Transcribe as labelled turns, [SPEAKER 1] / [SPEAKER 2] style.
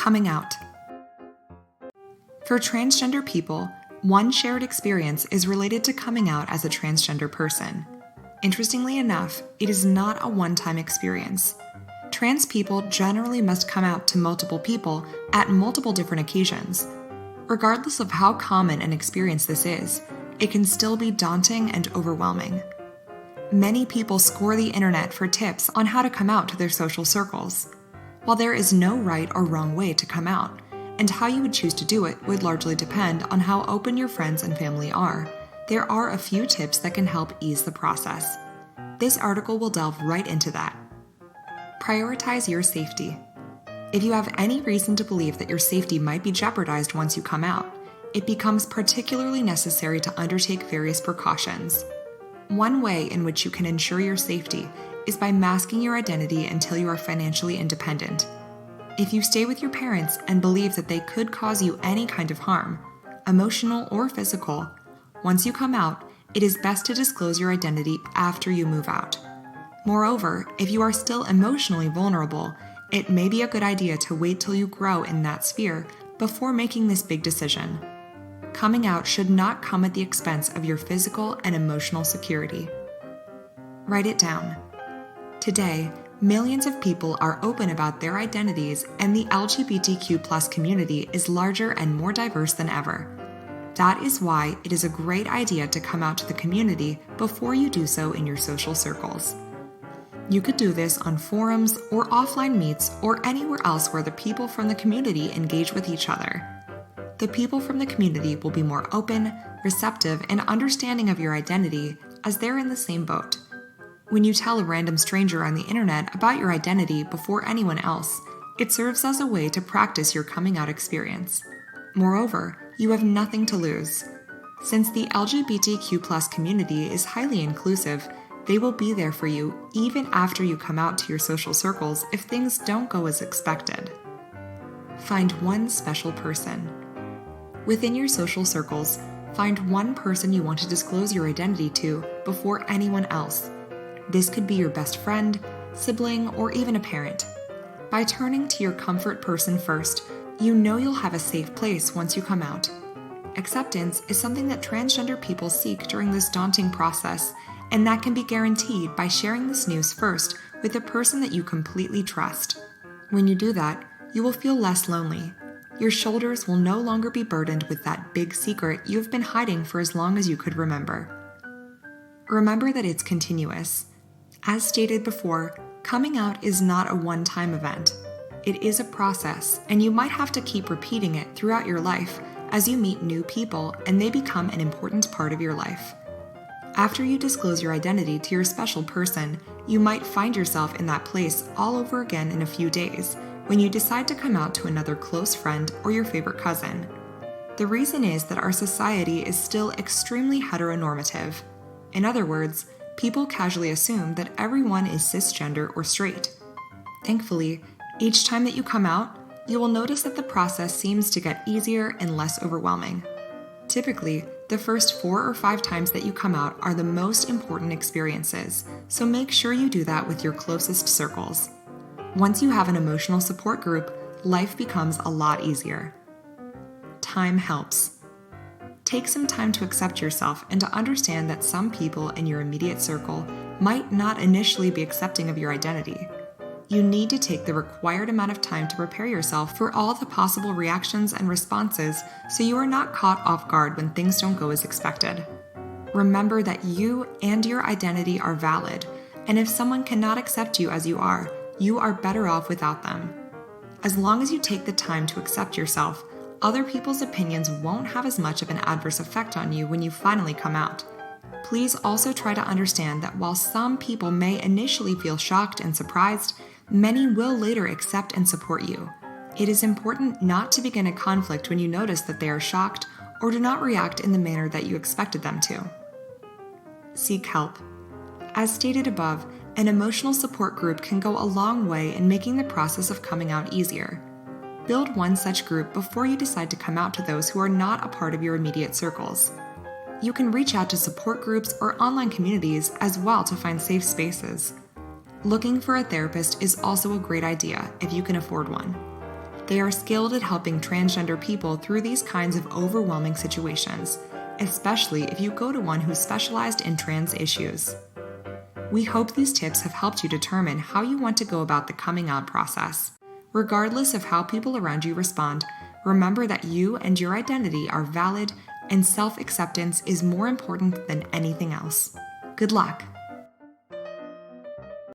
[SPEAKER 1] Coming out. For transgender people, one shared experience is related to coming out as a transgender person. Interestingly enough, it is not a one-time experience. Trans people generally must come out to multiple people at multiple different occasions. Regardless of how common an experience this is, it can still be daunting and overwhelming. Many people scour the internet for tips on how to come out to their social circles. While there is no right or wrong way to come out, and how you would choose to do it would largely depend on how open your friends and family are, there are a few tips that can help ease the process. This article will delve right into that. Prioritize your safety. If you have any reason to believe that your safety might be jeopardized once you come out, it becomes particularly necessary to undertake various precautions. One way in which you can ensure your safety is by masking your identity until you are financially independent. If you stay with your parents and believe that they could cause you any kind of harm, emotional or physical, once you come out, it is best to disclose your identity after you move out. Moreover, if you are still emotionally vulnerable, it may be a good idea to wait till you grow in that sphere before making this big decision. Coming out should not come at the expense of your physical and emotional security. Write it down. Today, millions of people are open about their identities, and the LGBTQ+ community is larger and more diverse than ever. That is why it is a great idea to come out to the community before you do so in your social circles. You could do this on forums or offline meets or anywhere else where the people from the community engage with each other. The people from the community will be more open, receptive, and understanding of your identity as they're in the same boat. When you tell a random stranger on the internet about your identity before anyone else, it serves as a way to practice your coming out experience. Moreover, you have nothing to lose. Since the LGBTQ+ community is highly inclusive, they will be there for you even after you come out to your social circles if things don't go as expected. Find one special person. Within your social circles, find one person you want to disclose your identity to before anyone else. This could be your best friend, sibling, or even a parent. By turning to your comfort person first, you know you'll have a safe place once you come out. Acceptance is something that transgender people seek during this daunting process, and that can be guaranteed by sharing this news first with a person that you completely trust. When you do that, you will feel less lonely. Your shoulders will no longer be burdened with that big secret you've been hiding for as long as you could remember. Remember that it's continuous. As stated before, coming out is not a one-time event. It is a process, and you might have to keep repeating it throughout your life as you meet new people and they become an important part of your life. After you disclose your identity to your special person, you might find yourself in that place all over again in a few days when you decide to come out to another close friend or your favorite cousin. The reason is that our society is still extremely heteronormative. In other words, people casually assume that everyone is cisgender or straight. Thankfully, each time that you come out, you will notice that the process seems to get easier and less overwhelming. Typically, the first 4 or 5 times that you come out are the most important experiences, so make sure you do that with your closest circles. Once you have an emotional support group, life becomes a lot easier. Time helps. Take some time to accept yourself and to understand that some people in your immediate circle might not initially be accepting of your identity. You need to take the required amount of time to prepare yourself for all the possible reactions and responses so you are not caught off guard when things don't go as expected. Remember that you and your identity are valid, and if someone cannot accept you as you are better off without them. As long as you take the time to accept yourself, other people's opinions won't have as much of an adverse effect on you when you finally come out. Please also try to understand that while some people may initially feel shocked and surprised, many will later accept and support you. It is important not to begin a conflict when you notice that they are shocked or do not react in the manner that you expected them to. Seek help. As stated above, an emotional support group can go a long way in making the process of coming out easier. Build one such group before you decide to come out to those who are not a part of your immediate circles. You can reach out to support groups or online communities as well to find safe spaces. Looking for a therapist is also a great idea if you can afford one. They are skilled at helping transgender people through these kinds of overwhelming situations, especially if you go to one who's specialized in trans issues. We hope these tips have helped you determine how you want to go about the coming out process. Regardless of how people around you respond, remember that you and your identity are valid and self-acceptance is more important than anything else. Good luck!